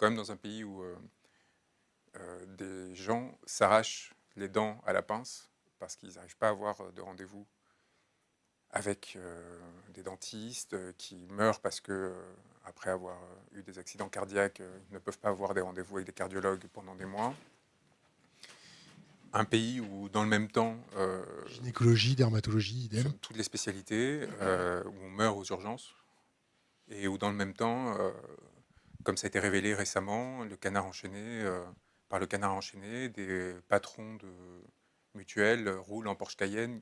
quand même dans un pays où des gens s'arrachent les dents à la pince parce qu'ils n'arrivent pas à avoir de rendez-vous avec des dentistes qui meurent parce que, après avoir eu des accidents cardiaques, ils ne peuvent pas avoir des rendez-vous avec des cardiologues pendant des mois. Un pays où, dans le même temps, Gynécologie, dermatologie, sur idem. toutes les spécialités, où on meurt aux urgences, et où, dans le même temps, comme ça a été révélé récemment, par le canard enchaîné, des patrons de mutuelles roulent en Porsche Cayenne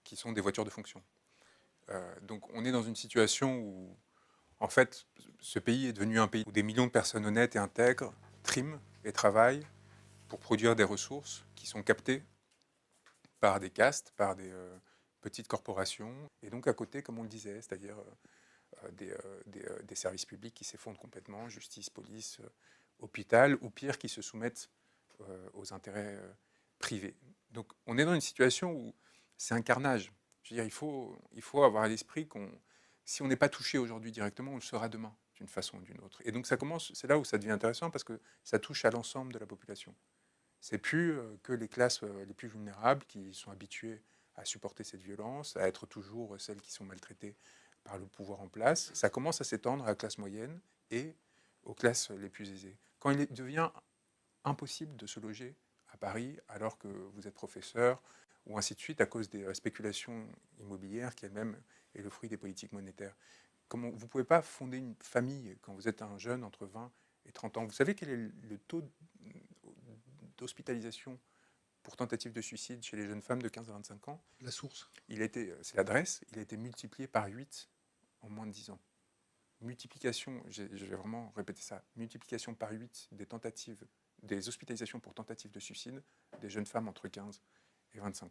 qui sont des voitures de fonction. Donc on est dans une situation où, en fait, ce pays est devenu un pays où des millions de personnes honnêtes et intègres triment et travaillent pour produire des ressources qui sont captées par des castes, par des petites corporations, et donc à côté, comme on le disait, c'est-à-dire des services publics qui s'effondrent complètement, justice, police, hôpital, ou pire, qui se soumettent aux intérêts privés. Donc on est dans une situation où c'est un carnage. Je veux dire, il faut avoir à l'esprit qu'on, si on n'est pas touché aujourd'hui directement, on le sera demain, d'une façon ou d'une autre. Et donc ça commence, c'est là où ça devient intéressant, parce que ça touche à l'ensemble de la population. C'est plus que les classes les plus vulnérables qui sont habituées à supporter cette violence, à être toujours celles qui sont maltraitées par le pouvoir en place. Ça commence à s'étendre à la classe moyenne et aux classes les plus aisées. Quand il devient impossible de se loger à Paris alors que vous êtes professeur, ou ainsi de suite, à cause des spéculations immobilières qui elles-mêmes est le fruit des politiques monétaires. Comment, vous ne pouvez pas fonder une famille quand vous êtes un jeune entre 20 et 30 ans. Vous savez quel est le taux d'hospitalisation pour tentative de suicide chez les jeunes femmes de 15 à 25 ans? La source. C'est l'adresse, il a été multiplié par 8 en moins de 10 ans. Multiplication, je vais vraiment répéter ça, multiplication par 8 des tentatives, des hospitalisations pour tentative de suicide des jeunes femmes entre 15 et 25 ans.